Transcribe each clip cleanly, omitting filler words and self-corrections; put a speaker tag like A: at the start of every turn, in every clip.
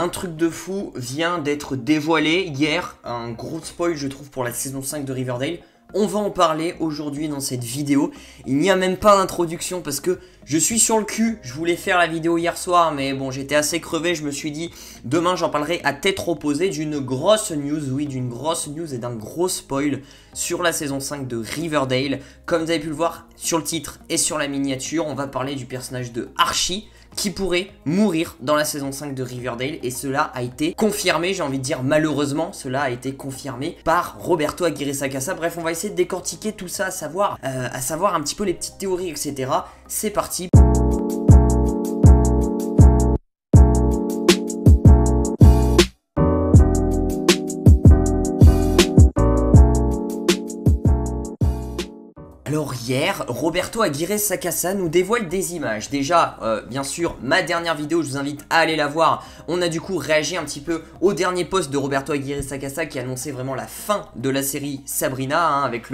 A: Un truc de fou vient d'être dévoilé hier, un gros spoil je trouve pour la saison 5 de Riverdale. On va en parler aujourd'hui dans cette vidéo. Il n'y a même pas d'introduction parce que je suis sur le cul. Je voulais faire la vidéo hier soir mais bon j'étais assez crevé. Je me suis dit demain j'en parlerai à tête reposée d'une grosse news. Oui, d'une grosse news et d'un gros spoil sur la saison 5 de Riverdale. Comme vous avez pu le voir sur le titre et sur la miniature, on va parler du personnage de Archie qui pourrait mourir dans la saison 5 de Riverdale, et cela a été confirmé, j'ai envie de dire malheureusement, cela a été confirmé par Roberto Aguirre Sacasa. Bref, on va essayer de décortiquer tout ça, à savoir un petit peu les petites théories, etc. C'est parti. Alors hier, Roberto Aguirre Sacasa nous dévoile des images. Déjà, bien sûr, ma dernière vidéo, je vous invite à aller la voir. On a du coup réagi un petit peu au dernier post de Roberto Aguirre Sacasa qui annonçait vraiment la fin de la série Sabrina, hein, avec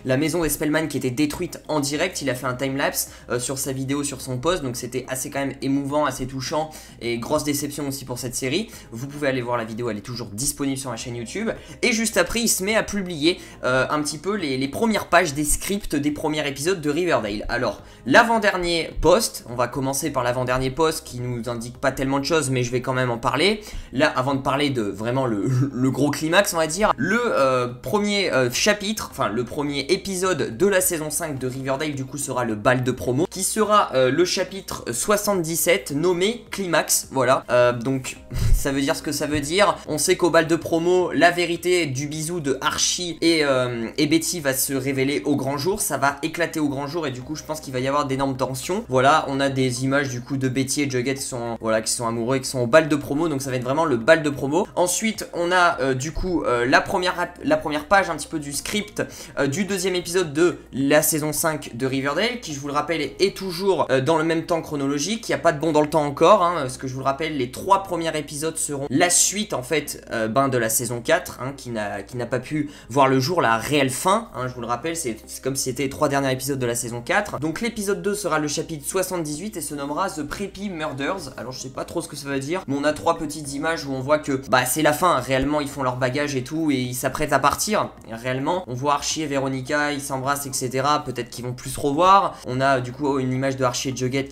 A: la maison des Spellman qui était détruite en direct. Il a fait un timelapse sur sa vidéo, sur son post, donc c'était assez quand même émouvant, assez touchant et grosse déception aussi pour cette série. Vous pouvez aller voir la vidéo, elle est toujours disponible sur ma chaîne YouTube. Et juste après, il se met à publier un petit peu les premières pages des scripts des premiers épisodes de Riverdale. Alors, l'avant-dernier post, on va commencer par l'avant-dernier post qui nous indique pas tellement de choses, mais je vais quand même en parler. Là, avant de parler de vraiment le gros climax, on va dire, le premier chapitre, enfin le premier épisode de la saison 5 de Riverdale, du coup, sera le bal de promo, qui sera le chapitre 77, nommé Climax, voilà. Donc, ça veut dire ce que ça veut dire. On sait qu'au bal de promo, la vérité du bisou de Archie et Betty va se révéler au grand jour. Ça va éclater au grand jour et du coup je pense qu'il va y avoir d'énormes tensions. Voilà, on a des images du coup de Betty et Jughead qui sont amoureux et qui sont au bal de promo, donc ça va être vraiment le bal de promo. Ensuite on a du coup la première page un petit peu du script du deuxième épisode de la saison 5 de Riverdale, qui je vous le rappelle est toujours dans le même temps chronologique. Il n'y a pas de bond dans le temps encore, hein, parce que je vous le rappelle, les 3 premiers épisodes seront la suite en fait de la saison 4, hein, qui n'a pas pu voir le jour, la réelle fin, hein, je vous le rappelle, c'est comme si c'était les 3 derniers épisodes de la saison 4. Donc l'épisode 2 sera le chapitre 78 et se nommera The Preppy Murders. Alors je sais pas trop ce que ça veut dire, mais on a 3 petites images où on voit que bah c'est la fin, réellement ils font leur bagage et tout et ils s'apprêtent à partir. Et réellement on voit Archie et Veronica, ils s'embrassent, etc. Peut-être qu'ils vont plus se revoir. On a du coup une image de Archie et Jughead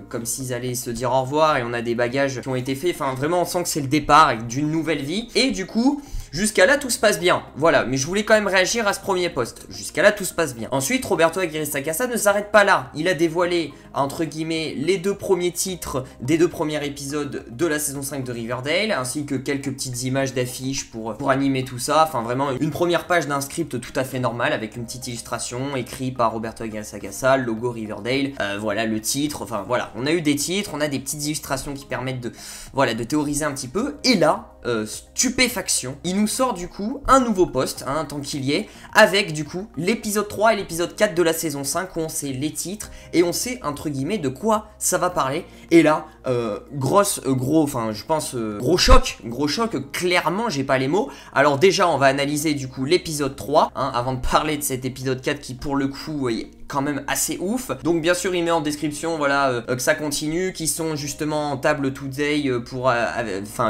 A: comme s'ils allaient se dire au revoir, et on a des bagages qui ont été faits. Enfin vraiment on sent que c'est le départ d'une nouvelle vie. Et du coup jusqu'à là tout se passe bien, voilà, mais je voulais quand même réagir à ce premier post. Jusqu'à là tout se passe bien. Ensuite Roberto Aguirre Sacasa ne s'arrête pas là. Il a dévoilé entre guillemets les 2 premiers titres des 2 premiers épisodes de la saison 5 de Riverdale, ainsi que quelques petites images d'affiches pour animer tout ça. Enfin vraiment une première page d'un script tout à fait normal avec une petite illustration écrit par Roberto Aguirre Sacasa, le logo Riverdale, voilà le titre. Enfin voilà, on a eu des titres, on a des petites illustrations qui permettent de théoriser un petit peu. Et là stupéfaction, il nous sort du coup un nouveau post, hein, tant qu'il y est, avec du coup l'épisode 3 et l'épisode 4 de la saison 5 où on sait les titres et on sait entre guillemets de quoi ça va parler. Et là gros choc, clairement j'ai pas les mots. Alors déjà on va analyser du coup l'épisode 3, hein, avant de parler de cet épisode 4 qui pour le coup est quand même assez ouf. Donc bien sûr il met en description voilà que ça continue, qu'ils sont justement en table today pour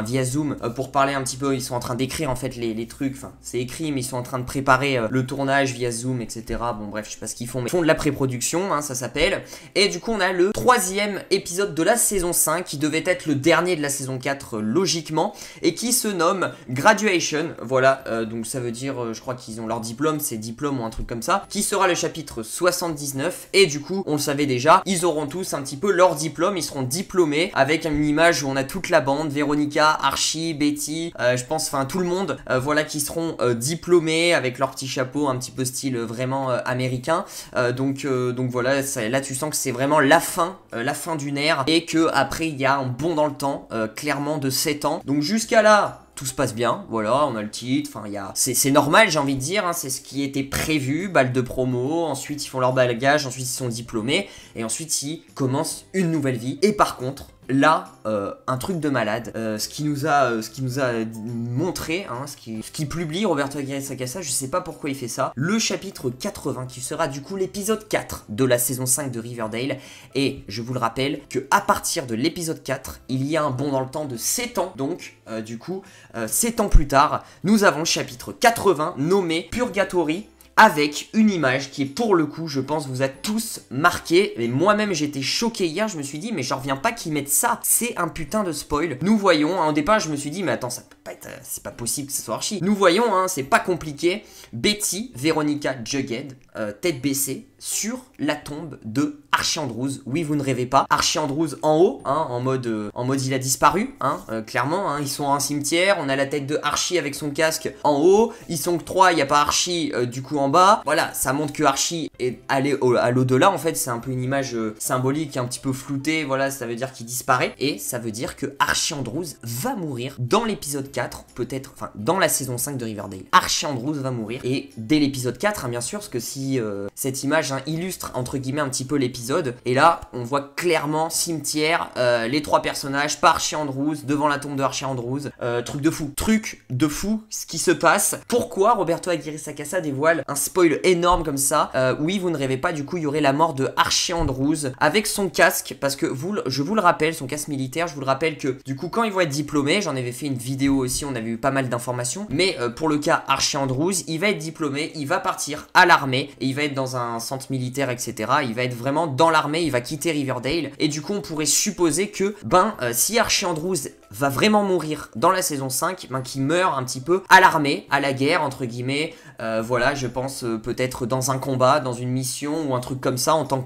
A: via Zoom pour parler un petit peu. Ils sont en train d'écrire en fait les trucs, enfin c'est écrit mais ils sont en train de préparer le tournage via Zoom, etc. Bon bref je sais pas ce qu'ils font, mais ils font de la pré-production, hein, ça s'appelle. Et du coup on a le 3e épisode de la saison 5 qui devait être le dernier de la saison 4 logiquement, et qui se nomme Graduation. Voilà, donc ça veut dire je crois qu'ils ont leur diplôme, c'est diplôme ou un truc comme ça, qui sera le chapitre 79. Et du coup on le savait déjà, ils auront tous un petit peu leur diplôme, ils seront diplômés, avec une image où on a toute la bande, Veronica, Archie, Betty, je pense enfin tout le monde, voilà, qui seront diplômés avec leur petit chapeau un petit peu style vraiment américain. Donc voilà, là tu sens que c'est vraiment la fin d'une ère, et que après il y a un bond dans le temps, clairement de 7 ans. Donc jusqu'à là tout se passe bien, voilà, on a le titre, enfin c'est normal, j'ai envie de dire, hein, c'est ce qui était prévu, bal de promo, ensuite ils font leur bagage, ensuite ils sont diplômés, et ensuite ils commencent une nouvelle vie. Et par contre là, un truc de malade, ce qui nous a montré, hein, ce qui publie Roberto Aguirre Sacasa, je sais pas pourquoi il fait ça, le chapitre 80 qui sera du coup l'épisode 4 de la saison 5 de Riverdale, et je vous le rappelle que à partir de l'épisode 4, il y a un bond dans le temps de 7 ans, donc du coup 7 ans plus tard, nous avons le chapitre 80 nommé Purgatory, avec une image qui est pour le coup, je pense, vous a tous marqué. Et moi-même, j'étais choqué hier, je me suis dit, mais j'en reviens pas qu'ils mettent ça. C'est un putain de spoil. Nous voyons, hein, au départ, je me suis dit, mais attends, ça peut pas être, c'est pas possible que ce soit Archie. Nous voyons, hein, c'est pas compliqué. Betty, Veronica, Jughead, tête baissée, sur la tombe de Archie Andrews. Oui, vous ne rêvez pas. Archie Andrews en haut, hein, en mode il a disparu, hein, clairement. Hein, ils sont à un cimetière, on a la tête de Archie avec son casque en haut. Ils sont que 3, il n'y a pas Archie du coup en bas. Voilà, ça montre que Archie est allé à l'au-delà. En fait, c'est un peu une image symbolique, un petit peu floutée. Voilà, ça veut dire qu'il disparaît. Et ça veut dire que Archie Andrews va mourir dans l'épisode 4, peut-être, enfin, dans la saison 5 de Riverdale. Archie Andrews va mourir. Et dès l'épisode 4, hein, bien sûr, parce que si cette image illustre entre guillemets un petit peu l'épisode, et là on voit clairement cimetière, les 3 personnages, pas Archie Andrews, devant la tombe de Archie Andrews, truc de fou ce qui se passe. Pourquoi Roberto Aguirre Sacasa dévoile un spoil énorme comme ça? Oui, vous ne rêvez pas, du coup il y aurait la mort de Archie Andrews avec son casque, parce que je vous le rappelle, son casque militaire, je vous le rappelle que du coup quand ils vont être diplômés, j'en avais fait une vidéo aussi, on avait eu pas mal d'informations, mais pour le cas Archie Andrews, il va être diplômé, il va partir à l'armée, et il va être dans un centre militaire, etc. Il va être vraiment dans l'armée, il va quitter Riverdale, et du coup on pourrait supposer que, si Archie Andrews va vraiment mourir dans la saison 5, qu'il meurt un petit peu à l'armée, à la guerre, entre guillemets, voilà, je pense peut-être dans un combat, dans une mission, ou un truc comme ça, en tant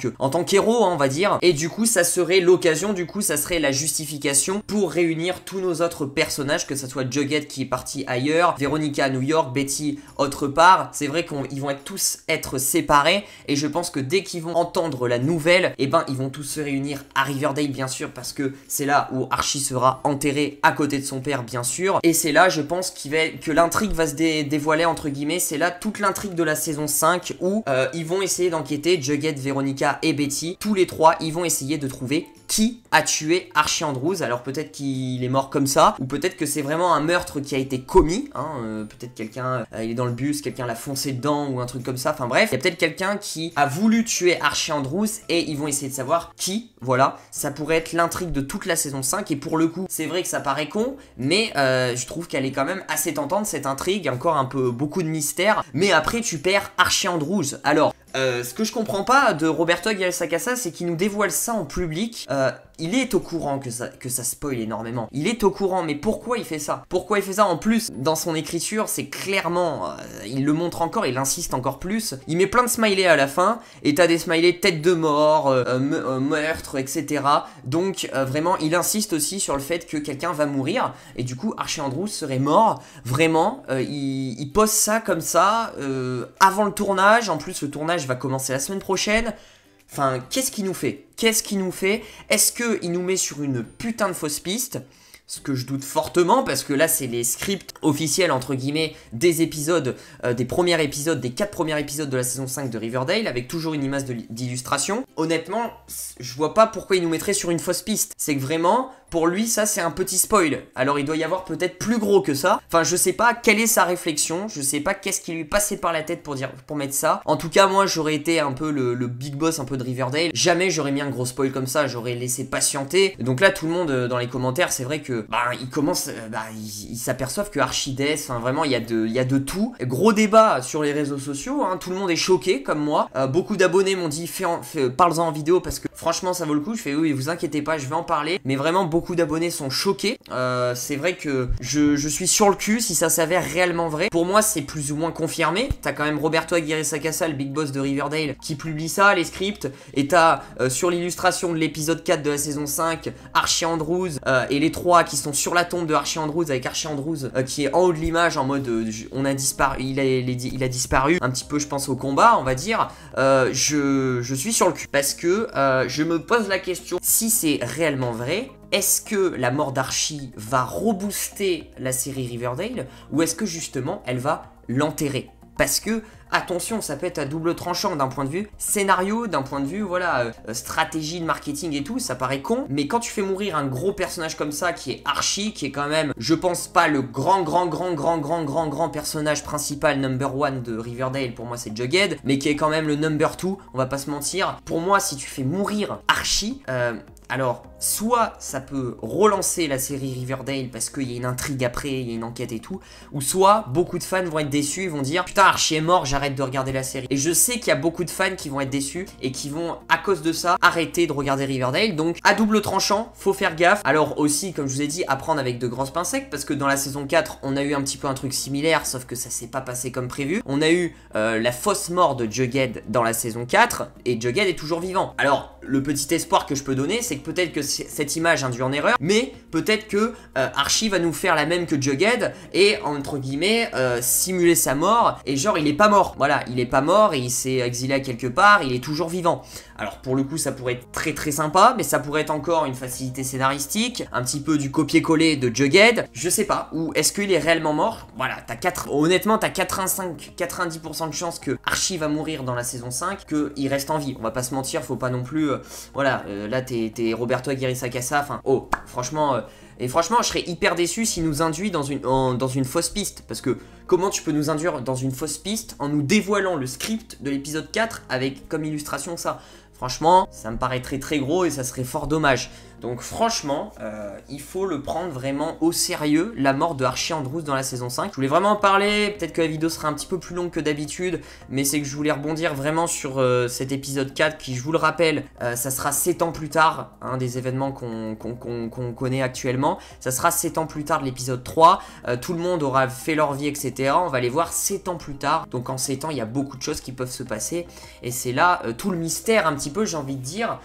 A: qu'héros, hein, on va dire, et du coup ça serait l'occasion, du coup ça serait la justification pour réunir tous nos autres personnages, que ça soit Jughead qui est parti ailleurs, Veronica à New York, Betty autre part. C'est vrai qu'ils vont tous être séparés, et je pense que dès qu'ils vont entendre la nouvelle, ils vont tous se réunir à Riverdale, bien sûr, parce que c'est là où Archie sera enterré à côté de son père, bien sûr, et c'est là, je pense, que l'intrigue va se dévoiler, entre guillemets. C'est là toute l'intrigue de la saison 5, où ils vont essayer d'enquêter, Jughead, Veronica et Betty, tous les 3, ils vont essayer de trouver qui a tué Archie Andrews. Alors peut-être qu'il est mort comme ça, ou peut-être que c'est vraiment un meurtre qui a été commis, hein, peut-être quelqu'un, il est dans le bus, quelqu'un l'a foncé dedans, ou un truc comme ça, enfin bref, il y a peut-être quelqu'un qui a voulu tuer Archie Andrews, et ils vont essayer de savoir qui, voilà, ça pourrait être l'intrigue de toute la saison 5, et pour le coup, c'est vrai que ça paraît con, mais je trouve qu'elle est quand même assez tentante, cette intrigue, encore un peu beaucoup de mystère, mais après tu perds Archie Andrews. Alors, ce que je comprends pas de Roberto Aguirre Sacasa, c'est qu'il nous dévoile ça en public. Il est au courant que ça spoil énormément. Il est au courant, mais pourquoi il fait ça? Pourquoi il fait ça? En plus, dans son écriture, c'est clairement... il le montre encore, il insiste encore plus. Il met plein de smileys à la fin, et t'as des smileys tête de mort, meurtre, etc. Donc, vraiment, il insiste aussi sur le fait que quelqu'un va mourir, et du coup, Archie Andrews serait mort. Vraiment, il pose ça comme ça, avant le tournage. En plus, le tournage va commencer la semaine prochaine. Enfin, qu'est-ce qu'il nous fait? Qu'est-ce qu'il nous fait? Est-ce qu'il nous met sur une putain de fausse piste? Ce que je doute fortement, parce que là c'est les scripts officiels entre guillemets des épisodes, des premiers épisodes, des 4 premiers épisodes de la saison 5 de Riverdale, avec toujours une image d'illustration. Honnêtement, je vois pas pourquoi il nous mettrait sur une fausse piste. C'est que vraiment, pour lui ça c'est un petit spoil. Alors il doit y avoir peut-être plus gros que ça. Enfin je sais pas quelle est sa réflexion, je sais pas qu'est-ce qui lui passait par la tête pour mettre ça. En tout cas moi j'aurais été un peu le big boss un peu de Riverdale. Jamais j'aurais mis un gros spoil comme ça, j'aurais laissé patienter. Donc là tout le monde dans les commentaires, c'est vrai que ils s'aperçoivent que Archie death, enfin vraiment il y a de tout. Gros débat sur les réseaux sociaux, hein, tout le monde est choqué comme moi. Beaucoup d'abonnés m'ont dit parle-en en vidéo, parce que franchement ça vaut le coup. Je fais oui, vous inquiétez pas, je vais en parler. Mais vraiment beaucoup d'abonnés sont choqués. C'est vrai que je suis sur le cul si ça s'avère réellement vrai. Pour moi c'est plus ou moins confirmé. T'as quand même Roberto Aguirre Sacasa, le big boss de Riverdale, qui publie ça, les scripts. Et t'as sur l'illustration de l'épisode 4 de la saison 5, Archie Andrews et les 3 qui sont sur la tombe de Archie Andrews, avec Archie Andrews qui est en haut de l'image en mode on a disparu, il a disparu un petit peu, je pense, au combat, on va dire. Je suis sur le cul, parce que je me pose la question, si c'est réellement vrai, est-ce que la mort d'Archie va rebooster la série Riverdale, ou est-ce que justement elle va l'enterrer? Parce que attention, ça peut être à double tranchant d'un point de vue scénario, d'un point de vue, voilà, stratégie de marketing et tout, ça paraît con, mais quand tu fais mourir un gros personnage comme ça, qui est Archie, qui est quand même, je pense pas le grand personnage principal number one de Riverdale, pour moi c'est Jughead, mais qui est quand même le number two, on va pas se mentir. Pour moi, si tu fais mourir Archie, alors, soit ça peut relancer la série Riverdale parce qu'il y a une intrigue après, il y a une enquête et tout, ou soit beaucoup de fans vont être déçus et vont dire putain, Archie est mort, j'arrête de regarder la série. Et je sais qu'il y a beaucoup de fans qui vont être déçus et qui vont, à cause de ça, arrêter de regarder Riverdale. Donc, à double tranchant, faut faire gaffe. Alors aussi, comme je vous ai dit, apprendre avec de grosses pincettes, parce que dans la saison 4, on a eu un petit peu un truc similaire, sauf que ça s'est pas passé comme prévu. On a eu la fausse mort de Jughead dans la saison 4, et Jughead est toujours vivant. Alors, le petit espoir que je peux donner, c'est que peut-être que cette image induit en erreur, mais peut-être que Archie va nous faire la même que Jughead et entre guillemets simuler sa mort, et genre il est pas mort, voilà, il est pas mort et il s'est exilé à quelque part, il est toujours vivant. Alors pour le coup ça pourrait être très sympa, mais ça pourrait être encore une facilité scénaristique, un petit peu du copier-coller de Jughead, je sais pas, ou est-ce qu'il est réellement mort? Voilà, honnêtement t'as 90% de chances que Archie va mourir dans la saison 5, qu'il reste en vie, on va pas se mentir, faut pas non plus, voilà, là t'es Roberto Aguirre Sacasa, enfin, oh, franchement, et franchement, je serais hyper déçu s'il nous induit dans une fausse piste, parce que comment tu peux nous induire dans une fausse piste en nous dévoilant le script de l'épisode 4 avec comme illustration ça? Franchement, ça me paraît très gros et ça serait fort dommage. Donc franchement, il faut le prendre vraiment au sérieux, la mort de Archie Andrews dans la saison 5. Je voulais vraiment en parler, peut-être que la vidéo sera un petit peu plus longue que d'habitude, mais c'est que je voulais rebondir vraiment sur cet épisode 4 qui, je vous le rappelle, ça sera 7 ans plus tard, hein, des événements qu'on connaît actuellement. Ça sera 7 ans plus tard de l'épisode 3, tout le monde aura fait leur vie, etc. On va les voir 7 ans plus tard, donc en 7 ans, il y a beaucoup de choses qui peuvent se passer, et c'est là tout le mystère un petit peu, j'ai envie de dire,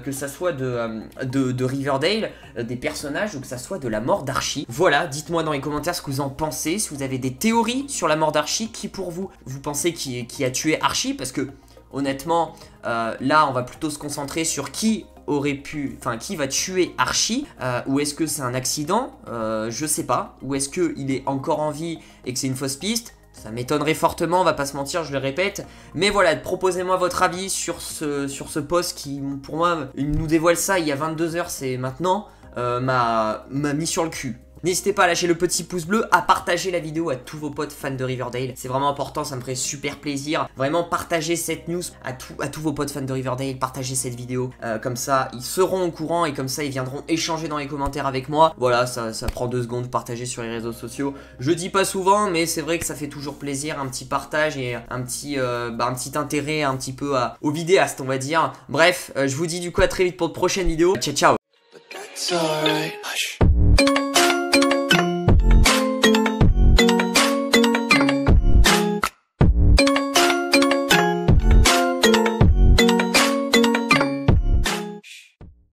A: que ça soit de Riverdale, des personnages, ou que ça soit de la mort d'Archie. Voilà, dites-moi dans les commentaires ce que vous en pensez, si vous avez des théories sur la mort d'Archie, qui pour vous pensez qui a tué Archie, parce que honnêtement, là on va plutôt se concentrer sur qui va tuer Archie, ou est-ce que c'est un accident, je sais pas, ou est-ce qu'il est encore en vie et que c'est une fausse piste. Ça m'étonnerait fortement, on va pas se mentir, je le répète. Mais voilà, proposez-moi votre avis sur ce post qui, pour moi, il nous dévoile ça il y a 22 h, c'est maintenant, m'a mis sur le cul. N'hésitez pas à lâcher le petit pouce bleu, à partager la vidéo à tous vos potes fans de Riverdale. C'est vraiment important, ça me ferait super plaisir. Vraiment, partagez cette news à tous vos potes fans de Riverdale. Partagez cette vidéo. Comme ça, ils seront au courant et comme ça, ils viendront échanger dans les commentaires avec moi. Voilà, ça prend 2 secondes de partager sur les réseaux sociaux. Je dis pas souvent, mais c'est vrai que ça fait toujours plaisir. Un petit partage et un petit intérêt un petit peu aux vidéastes, on va dire. Bref, je vous dis du coup à très vite pour de prochaines vidéos. Ciao, ciao.